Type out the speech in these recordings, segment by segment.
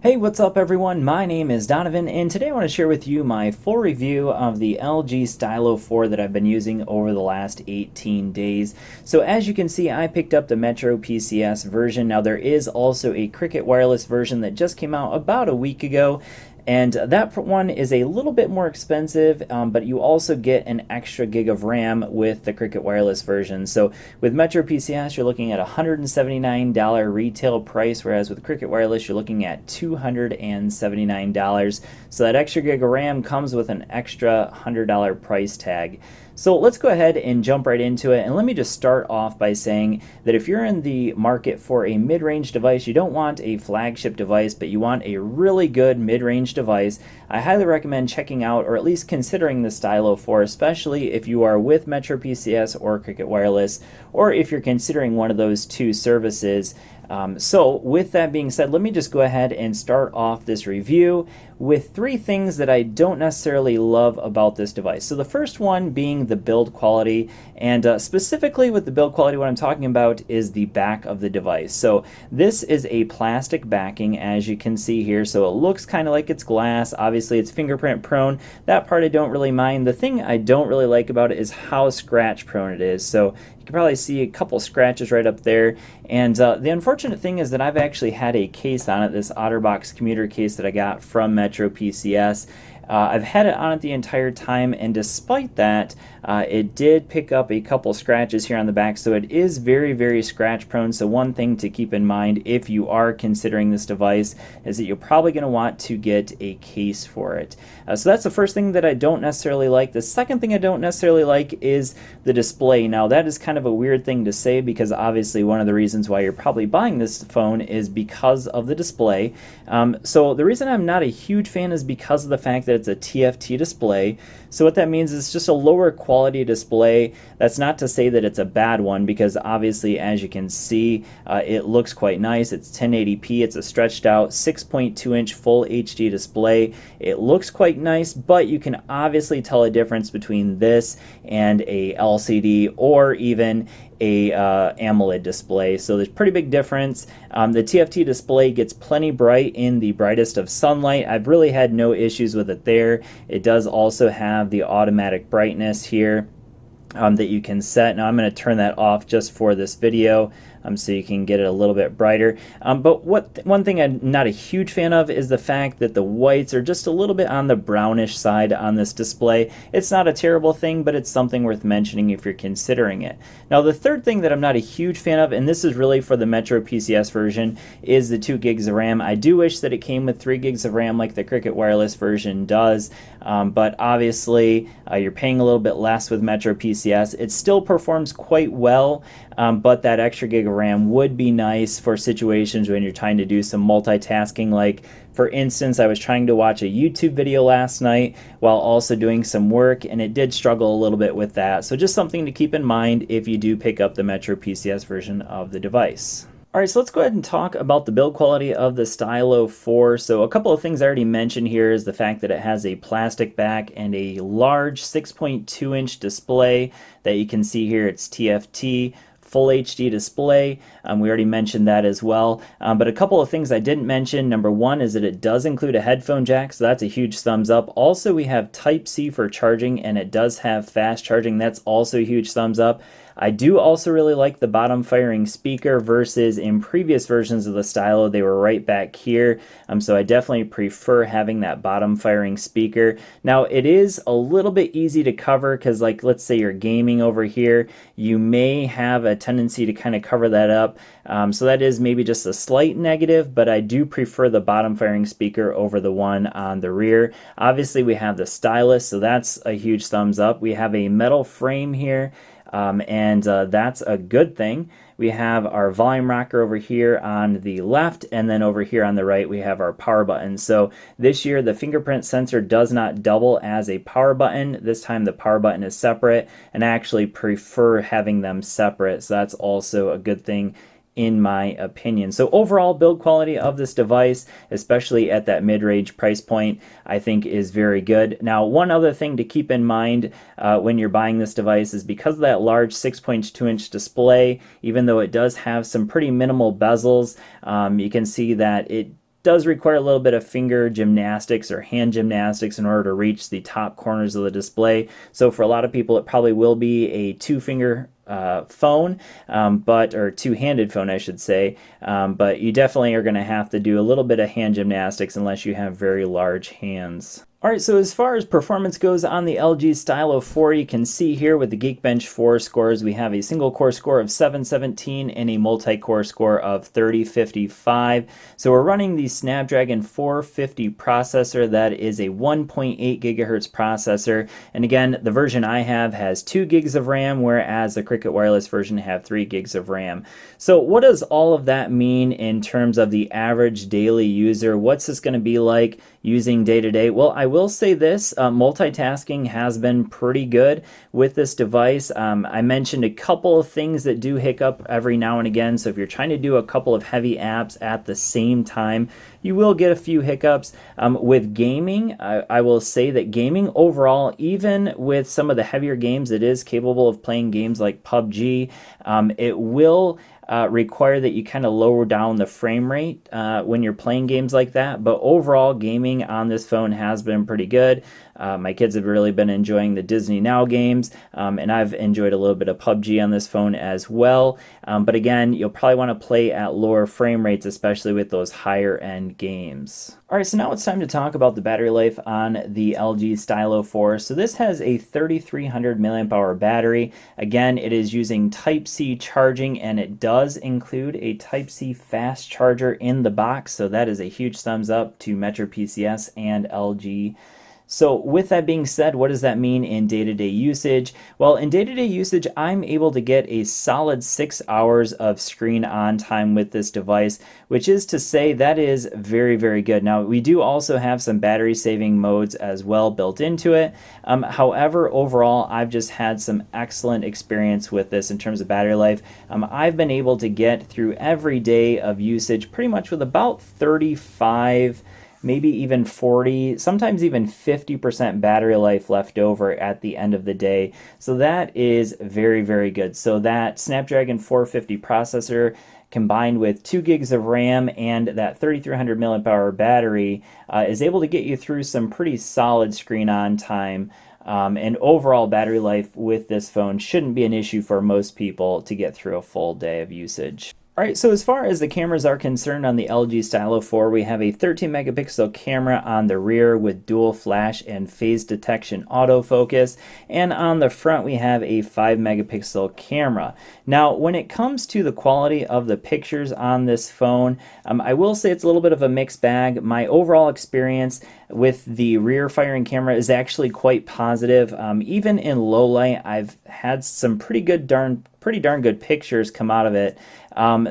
Hey, what's up everyone? My name is Donovan and today I want to share with you my full review of the LG Stylo 4 that I've been using over the last 18 days. So as you can see, I picked up the Metro PCS version. Now there is also a Cricket wireless version that just came out about a week ago. And that one is a little bit more expensive, but you also get an extra gig of RAM with the Cricket wireless version. So with Metro PCS, you're looking at a $179 retail price, whereas with Cricket wireless, you're looking at $279. So that extra gig of RAM comes with an extra $100 price tag. So let's go ahead and jump right into it. And let me just start off by saying that if you're in the market for a mid-range device, you don't want a flagship device, but you want a really good mid-range device, I highly recommend checking out or at least considering the Stylo 4, especially if you are with Metro PCS or Cricket Wireless, or if you're considering one of those two services. So with that being said, let me just go ahead and start off this review with three things that I don't necessarily love about this device. So the first one being the build quality, and specifically with the build quality, what I'm talking about is the back of the device. So this is a plastic backing, as you can see here, so it looks kind of like it's glass. Obviously it's fingerprint prone. That part I don't really mind. The thing I don't really like about it is how scratch prone it is. So you can probably see a couple scratches right up there, and the unfortunate thing is that I've actually had a case on it, this OtterBox commuter case that I got from Metro PCS. I've had it on it the entire time, and despite that, it did pick up a couple scratches here on the back, so it is very, very scratch prone. So one thing to keep in mind if you are considering this device is that you're probably going to want to get a case for it. So that's the first thing that I don't necessarily like. The second thing I don't necessarily like is the display. Now that is kind of a weird thing to say, because obviously one of the reasons why you're probably buying this phone is because of the display. So the reason I'm not a huge fan is because of the fact that it's a TFT display. So what that means is it's just a lower quality display. That's not to say that it's a bad one, because obviously, as you can see, it looks quite nice. It's 1080p. It's a stretched out 6.2-inch full HD display. It looks quite nice, but you can obviously tell a difference between this and a LCD or even a AMOLED display. So there's a pretty big difference. The TFT display gets plenty bright in the brightest of sunlight. I've really had no issues with it there. It does also have the automatic brightness here that you can set. Now I'm going to turn that off just for this video, so you can get it a little bit brighter. But one thing I'm not a huge fan of is the fact that the whites are just a little bit on the brownish side on this display. It's not a terrible thing, but it's something worth mentioning if you're considering it. Now the third thing that I'm not a huge fan of, and this is really for the Metro PCS version, is the 2 gigs of RAM. I do wish that it came with 3 gigs of RAM like the Cricket wireless version does, but obviously you're paying a little bit less with Metro PCS. It still performs quite well, but that extra gig of RAM would be nice for situations when you're trying to do some multitasking. Like, for instance, I was trying to watch a YouTube video last night while also doing some work, and it did struggle a little bit with that. So just something to keep in mind if you do pick up the Metro PCS version of the device. Alright, so let's go ahead and talk about the build quality of the Stylo 4. So a couple of things I already mentioned here is the fact that it has a plastic back and a large 6.2-inch display that you can see here. It's TFT. Full HD display. We already mentioned that as well. But a couple of things I didn't mention. Number one is that it does include a headphone jack, so that's a huge thumbs up. Also, we have Type-C for charging, and it does have fast charging. That's also a huge thumbs up. I do also really like the bottom firing speaker versus in previous versions of the Stylo, they were right back here. So I definitely prefer having that bottom firing speaker. Now it is a little bit easy to cover because, like, let's say you're gaming over here, you may have a tendency to kind of cover that up. So that is maybe just a slight negative, but I do prefer the bottom firing speaker over the one on the rear. Obviously we have the stylus, so that's a huge thumbs up. We have a metal frame here. And that's a good thing. We have our volume rocker over here on the left, and then over here on the right we have our power button. So this year the fingerprint sensor does not double as a power button. This time the power button is separate, and I actually prefer having them separate, so that's also a good thing in my opinion. So overall build quality of this device, especially at that mid-range price point, I think is very good. Now, one other thing to keep in mind when you're buying this device is because of that large 6.2-inch display, even though it does have some pretty minimal bezels, you can see that it does require a little bit of finger gymnastics or hand gymnastics in order to reach the top corners of the display. So for a lot of people, it probably will be a two-finger phone, or two-handed phone, I should say. But you definitely are going to have to do a little bit of hand gymnastics unless you have very large hands. All right, so as far as performance goes on the LG Stylo 4, you can see here with the Geekbench 4 scores, we have a single core score of 717 and a multi-core score of 3055. So we're running the Snapdragon 450 processor. That is a 1.8 gigahertz processor. And again, the version I have has 2 gigs of RAM, whereas the Cricket Wireless version have 3 gigs of RAM. So what does all of that mean in terms of the average daily user? What's this going to be like using day to day? Well, I will say this, multitasking has been pretty good with this device. I mentioned a couple of things that do hiccup every now and again. So if you're trying to do a couple of heavy apps at the same time, you will get a few hiccups. With gaming, I will say that gaming overall, even with some of the heavier games, it is capable of playing games like PUBG. It will require that you kind of lower down the frame rate when you're playing games like that. But overall, gaming on this phone has been pretty good. My kids have really been enjoying the Disney Now games, and I've enjoyed a little bit of PUBG on this phone as well. But again, you'll probably want to play at lower frame rates, especially with those higher end games. All right, so now it's time to talk about the battery life on the LG Stylo 4. So this has a 3300 milliamp hour battery. Again, it is using Type-C charging, and it does include a Type-C fast charger in the box. So that is a huge thumbs up to Metro PCS and LG. So with that being said, what does that mean in day-to-day usage? Well, in day-to-day usage, I'm able to get a solid 6 hours of screen on time with this device, which is to say that is very, very good. Now, we do also have some battery saving modes as well built into it. However, overall, I've just had some excellent experience with this in terms of battery life. I've been able to get through every day of usage pretty much with about 35, maybe even 40, sometimes even 50% battery life left over at the end of the day. So that is very, very good. So that Snapdragon 450 processor combined with 2 gigs of RAM and that 3300 milliamp hour battery is able to get you through some pretty solid screen on time. And overall battery life with this phone shouldn't be an issue for most people to get through a full day of usage. All right, so as far as the cameras are concerned on the LG Stylo 4, we have a 13 megapixel camera on the rear with dual flash and phase detection autofocus, and on the front we have a 5 megapixel camera. Now, when it comes to the quality of the pictures on this phone, I will say it's a little bit of a mixed bag. My overall experience with the rear firing camera is actually quite positive. Even in low light, I've had some pretty darn good pictures come out of it.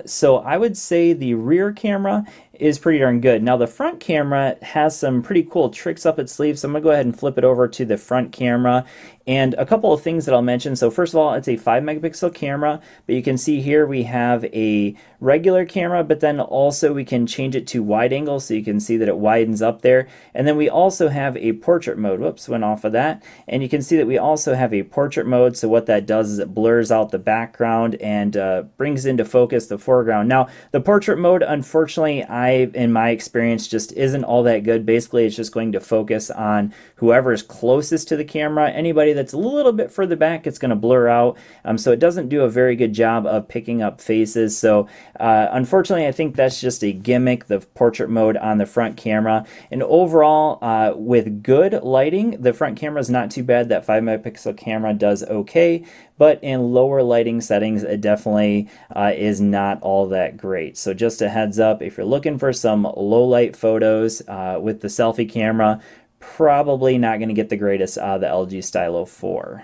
So I would say the rear camera is pretty darn good. Now the front camera has some pretty cool tricks up its sleeve, so I'm gonna go ahead and flip it over to the front camera. And a couple of things that I'll mention. So first of all, it's a 5 megapixel camera, but you can see here we have a regular camera, but then also we can change it to wide angle, so you can see that it widens up there. And then we also have a portrait mode. Whoops, went off of that. And you can see that we also have a portrait mode. So what that does is it blurs out the background and brings into focus the foreground. Now, the portrait mode, unfortunately, in my experience, just isn't all that good. Basically, it's just going to focus on whoever is closest to the camera. Anybody that's a little bit further back, it's going to blur out. So it doesn't do a very good job of picking up faces. So unfortunately, I think that's just a gimmick, the portrait mode on the front camera. And overall, with good lighting, the front camera is not too bad. That 5 megapixel camera does okay. But in lower lighting settings, it definitely is not all that great. So just a heads up, if you're looking for some low light photos with the selfie camera, probably not going to get the greatest out of the LG Stylo 4.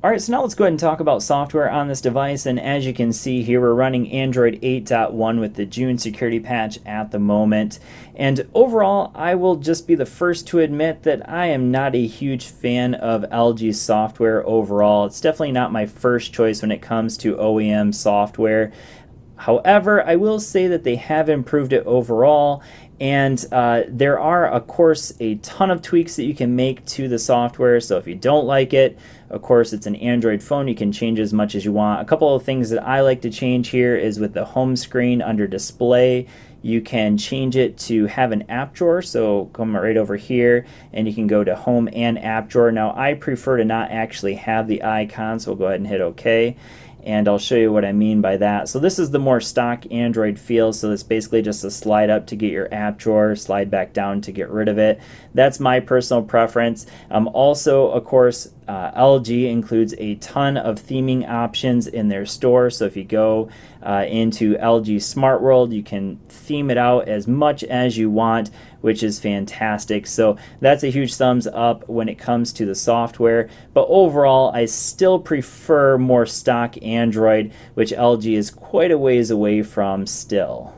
Alright, so now let's go ahead and talk about software on this device, and as you can see here, we're running Android 8.1 with the June security patch at the moment. And overall, I will just be the first to admit that I am not a huge fan of LG's software overall. It's definitely not my first choice when it comes to OEM software. However, I will say that they have improved it overall, and there are, of course, a ton of tweaks that you can make to the software. So if you don't like it, of course, it's an Android phone. You can change as much as you want. A couple of things that I like to change here is with the home screen under display. You can change it to have an app drawer, so come right over here and you can go to home and app drawer. Now I prefer to not actually have the icon, so we'll go ahead and hit OK. And I'll show you what I mean by that. So this is the more stock Android feel, so it's basically just a slide up to get your app drawer, slide back down to get rid of it. That's my personal preference. Also, of course, LG includes a ton of theming options in their store, so if you go into LG Smart World, you can theme it out as much as you want, which is fantastic. So that's a huge thumbs up when it comes to the software. But overall, I still prefer more stock Android, which LG is quite a ways away from still.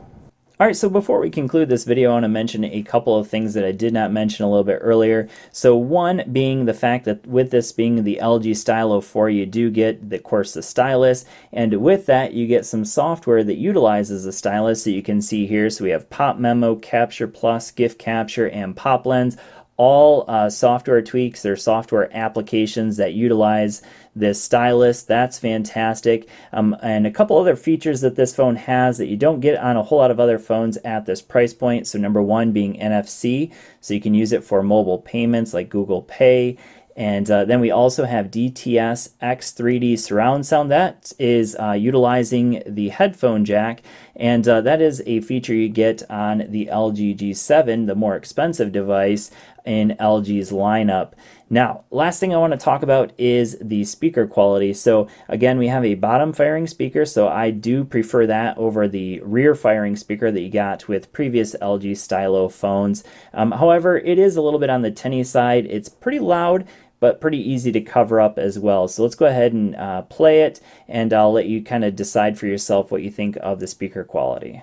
Alright, so before we conclude this video, I want to mention a couple of things that I did not mention a little bit earlier. So one being the fact that with this being the LG Stylo 4, you do get, of course, the stylus, and with that you get some software that utilizes the stylus that you can see here. So we have Pop Memo, Capture Plus, Gift Capture, and Pop Lens. All software tweaks or software applications that utilize this stylus. That's fantastic. And a couple other features that this phone has that you don't get on a whole lot of other phones at this price point. So number one being NFC, so you can use it for mobile payments like Google Pay. And then we also have DTS X3D surround sound. That is utilizing the headphone jack, and that is a feature you get on the LG G7, the more expensive device in LG's lineup. Now, last thing I want to talk about is the speaker quality. So again, we have a bottom firing speaker, so I do prefer that over the rear firing speaker that you got with previous LG Stylo phones. However, it is a little bit on the tinny side. It's pretty loud, but pretty easy to cover up as well. So let's go ahead and play it, and I'll let you kind of decide for yourself what you think of the speaker quality.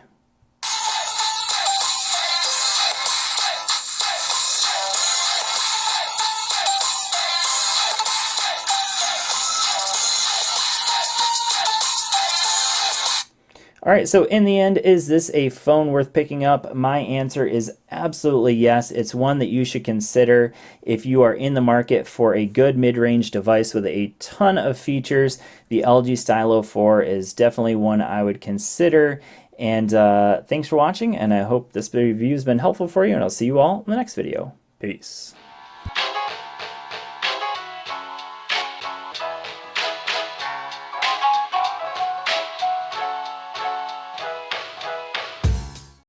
All right, so in the end, is this a phone worth picking up? My answer is absolutely yes. It's one that you should consider if you are in the market for a good mid-range device with a ton of features. The LG Stylo 4 is definitely one I would consider. And thanks for watching, and I hope this review has been helpful for you, and I'll see you all in the next video. Peace.